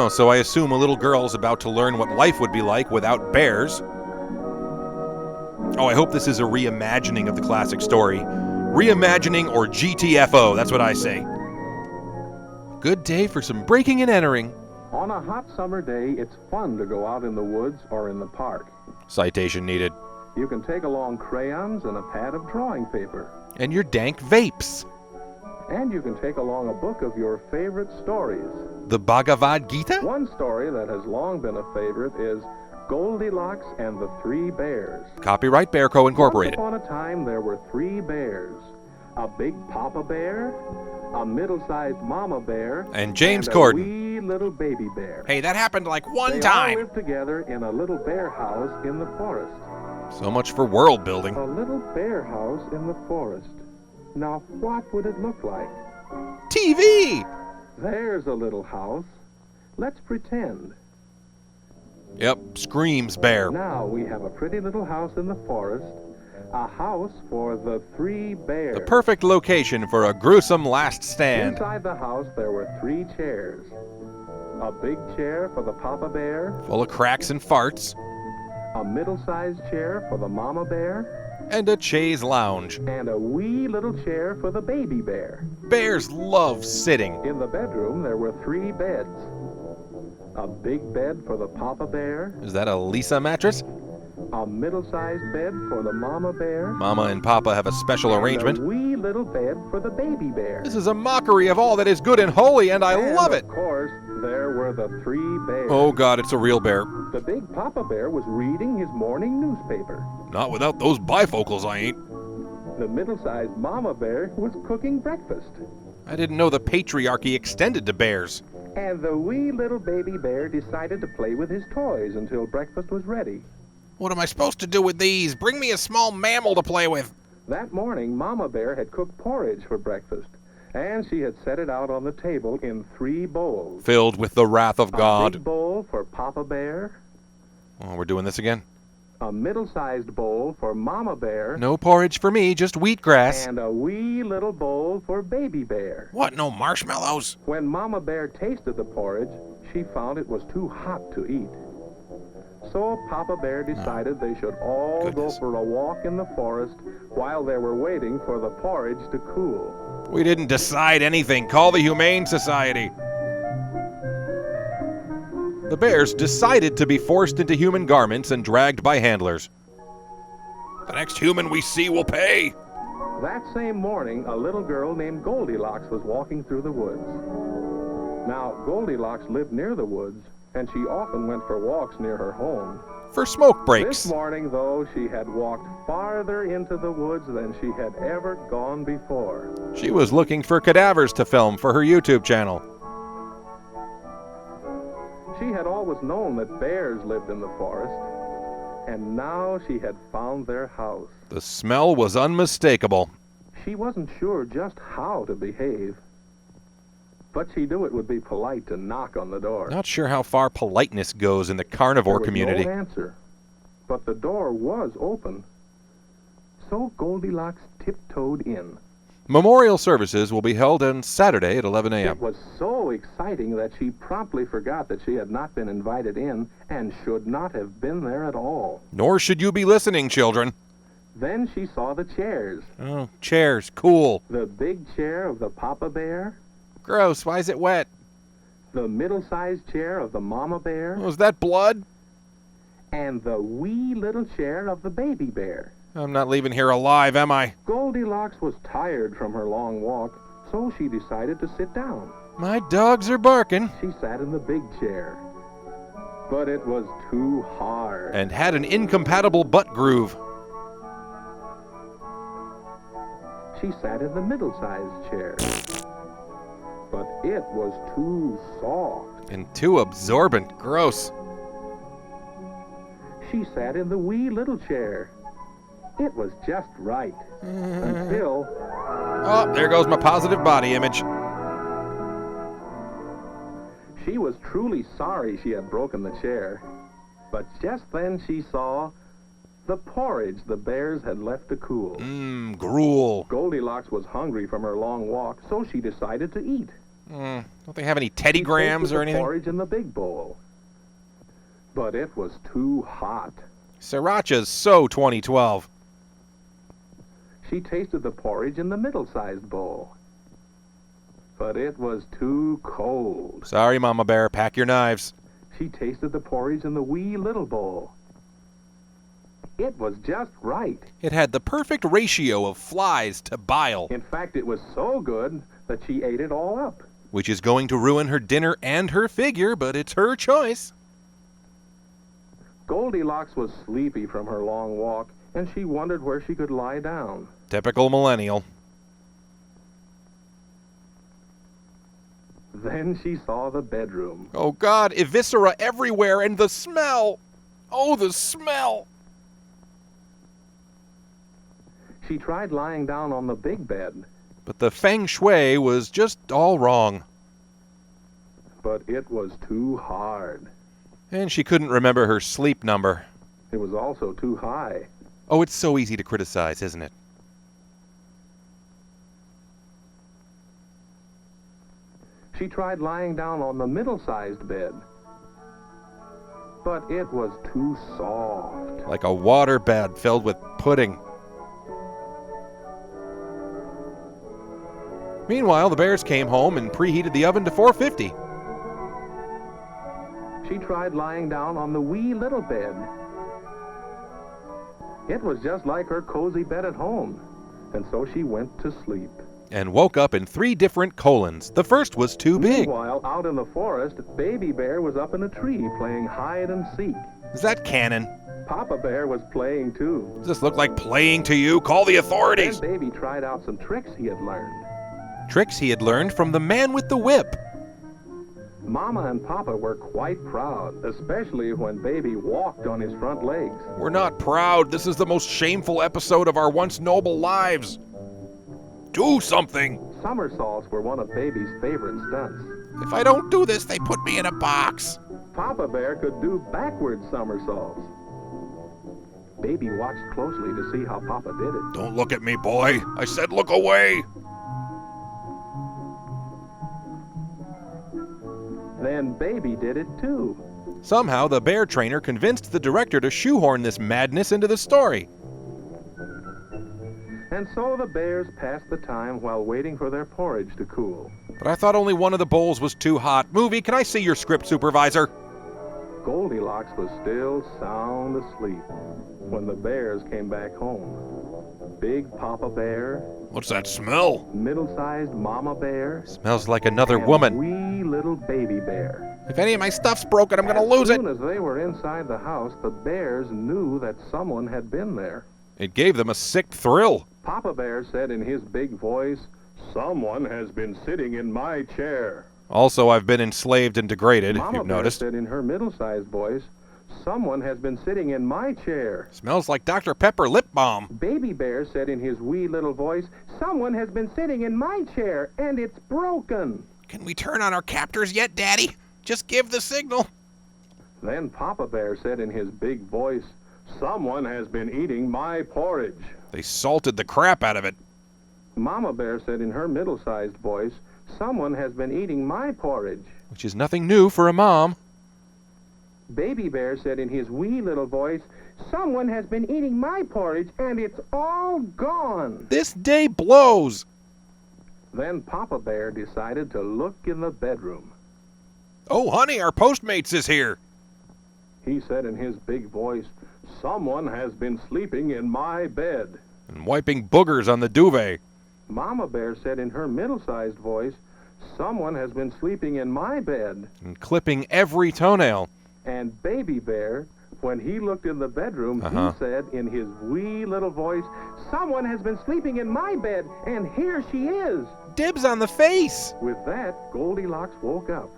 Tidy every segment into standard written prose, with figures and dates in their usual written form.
so I assume a little girl's about to learn what life would be like without bears. Oh, I hope this is a reimagining of the classic story. Reimagining or GTFO, that's what I say. Good day for some breaking and entering. On a hot summer day, it's fun to go out in the woods or in the park. Citation needed. You can take along crayons and a pad of drawing paper. And your dank vapes. And you can take along a book of your favorite stories. The Bhagavad Gita? One story that has long been a favorite is Goldilocks and the Three Bears. Copyright Bear Co. Incorporated. Once upon a time, there were three bears. A big papa bear, a middle-sized mama bear, and James and Corden. A wee little baby bear. Hey, that happened like one They all time. lived together in a little bear house in the forest. So much for world building. A little bear house in the forest. Now, what would it look like? TV! There's a little house. Let's pretend. Yep, screams bear. Now we have a pretty little house in the forest. A house for the three bears. The perfect location for a gruesome last stand. Inside the house there were three chairs. A big chair for the papa bear. Full of cracks and farts. A middle-sized chair for the mama bear. And a chaise lounge. And a wee little chair for the baby bear. Bears love sitting. In the bedroom there were three beds. A big bed for the papa bear. Is that a Lisa mattress? A middle-sized bed for the mama bear. Mama and Papa have a special arrangement. And a wee little bed for the baby bear. This is a mockery of all that is good and holy, and I love it. Of course, there were the three bears. Oh God, it's a real bear. The big papa bear was reading his morning newspaper. Not without those bifocals, I ain't. The middle-sized mama bear was cooking breakfast. I didn't know the patriarchy extended to bears. And the wee little baby bear decided to play with his toys until breakfast was ready. What am I supposed to do with these? Bring me a small mammal to play with. That morning, Mama Bear had cooked porridge for breakfast, and she had set it out on the table in three bowls. Filled with the wrath of God. A big bowl for Papa Bear. Oh, we're doing this again. A middle-sized bowl for Mama Bear. No porridge for me, just wheatgrass. And a wee little bowl for Baby Bear. What, no marshmallows? When Mama Bear tasted the porridge, she found it was too hot to eat. So Papa Bear decided they should all go for a walk in the forest while they were waiting for the porridge to cool. We didn't decide anything. Call the Humane Society. The bears decided to be forced into human garments and dragged by handlers. The next human we see will pay. That same morning, a little girl named Goldilocks was walking through the woods. Now, Goldilocks lived near the woods, and she often went for walks near her home. For smoke breaks. This morning, though, she had walked farther into the woods than she had ever gone before. She was looking for cadavers to film for her YouTube channel. She had always known that bears lived in the forest, and now she had found their house. The smell was unmistakable. She wasn't sure just how to behave, but she knew it would be polite to knock on the door. Not sure how far politeness goes in the carnivore community. There was no answer, but the door was open. So Goldilocks tiptoed in. Memorial services will be held on Saturday at 11 a.m. It was so exciting that she promptly forgot that she had not been invited in and should not have been there at all. Nor should you be listening, children. Then she saw the chairs. Oh, chairs, cool. The big chair of the Papa Bear. Gross, why is it wet? The middle-sized chair of the Mama Bear. Was that blood? And the wee little chair of the Baby Bear. I'm not leaving here alive, am I? Goldilocks was tired from her long walk, so she decided to sit down. My dogs are barking. She sat in the big chair. But it was too hard. And had an incompatible butt groove. She sat in the middle-sized chair. But it was too soft. And too absorbent. Gross. She sat in the wee little chair. It was just right. Until... Oh, there goes my positive body image. She was truly sorry she had broken the chair. But just then she saw the porridge the bears had left to cool. Gruel. Goldilocks was hungry from her long walk, so she decided to eat. Don't they have any Teddy She Grahams tasted or the anything? porridge in the big bowl, but it was too hot. Sriracha's so 2012. She tasted the porridge in the middle-sized bowl, but it was too cold. Sorry, Mama Bear, pack your knives. She tasted the porridge in the wee little bowl. It was just right. It had the perfect ratio of flies to bile, In fact, it was so good that she ate it all up. which is going to ruin her dinner and her figure, but it's her choice. Goldilocks was sleepy from her long walk, and she wondered where she could lie down. Typical millennial. Then she saw the bedroom. Oh God, eviscera everywhere and the smell. Oh, the smell. She tried lying down on the big bed, But the feng shui was just all wrong. but it was too hard. And she couldn't remember her sleep number. It was also too high. Oh, it's so easy to criticize, isn't it? She tried lying down on the middle-sized bed, but it was too soft. Like a water bed filled with pudding. Meanwhile, the bears came home and preheated the oven to 450. She tried lying down on the wee little bed. It was just like her cozy bed at home, and so she went to sleep. And woke up in 3 different colons. The first was too big. Meanwhile, out in the forest, Baby Bear was up in a tree playing hide and seek. Is that canon? Papa Bear was playing too. Does this look like playing to you? Call the Then authorities! Baby tried out some tricks he had learned. Tricks he had learned from the man with the whip. Mama and Papa were quite proud, especially when Baby walked on his front legs. We're not proud. This is the most shameful episode of our once noble lives. Do something! Somersaults were one of Baby's favorite stunts. If I don't do this, they put me in a box. Papa Bear could do backward somersaults. Baby watched closely to see how Papa did it. Don't look at me, boy. I said look away. Then Baby did it too. Somehow, the bear trainer convinced the director to shoehorn this madness into the story. And so the bears passed the time while waiting for their porridge to cool. But I thought only one of the bowls was too hot. Movie, can I see your script, supervisor? Goldilocks was still sound asleep when the bears came back home. Big Papa Bear, What's that smell? middle-sized Mama Bear, Smells like another and woman. wee little Baby Bear. If any of my stuff's broken, I'm gonna lose As it. soon as they were inside the house, the bears knew that someone had been there. It gave them a sick thrill. Papa Bear said in his big voice, "Someone has been sitting in my chair." Also, I've been enslaved and degraded, if Mama you've Bear noticed. said in her middle-sized voice, "Someone has been sitting in my chair." Smells like Dr. Pepper lip balm. Baby Bear said in his wee little voice, "Someone has been sitting in my chair, and it's broken." Can we turn on our captors yet, Daddy? Just give the signal. Then Papa Bear said in his big voice, "Someone has been eating my porridge." They salted the crap out of it. Mama Bear said in her middle-sized voice, "Someone has been eating my porridge." Which is nothing new for a mom. Baby Bear said in his wee little voice, "Someone has been eating my porridge, and it's all gone." This day blows. Then Papa Bear decided to look in the bedroom. Oh, honey, our Postmates is here. He said in his big voice, "Someone has been sleeping in my bed." And wiping boogers on the duvet. Mama Bear said in her middle-sized voice, "Someone has been sleeping in my bed." And clipping every toenail. And Baby Bear, when he looked in the bedroom, Uh-huh. he said in his wee little voice, "Someone has been sleeping in my bed, and here she is." Dibs on the face. With that, Goldilocks woke up.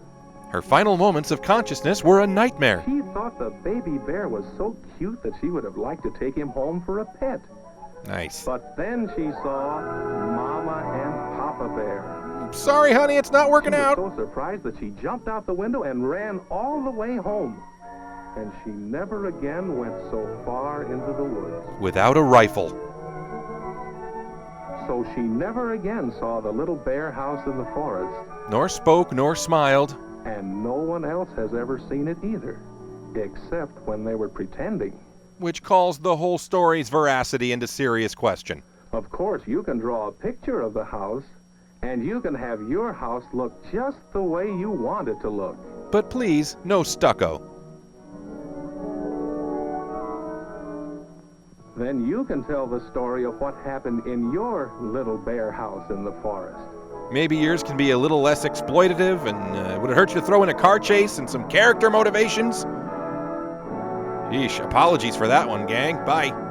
Her final moments of consciousness were a nightmare. She thought the Baby Bear was so cute that she would have liked to take him home for a pet. Nice. But then she saw Mama and Papa Bear. Sorry, honey, it's not working She was out. so surprised that she jumped out the window and ran all the way home. And she never again went so far into the woods. Without a rifle. So she never again saw the little bear house in the forest. Nor spoke, nor smiled. And no one else has ever seen it either, except when they were pretending. Which calls the whole story's veracity into serious question. Of course, you can draw a picture of the house, and you can have your house look just the way you want it to look. But please, no stucco. Then you can tell the story of what happened in your little bear house in the forest. Maybe yours can be a little less exploitative, and would it hurt you to throw in a car chase and some character motivations? Sheesh, apologies for that one, gang. Bye.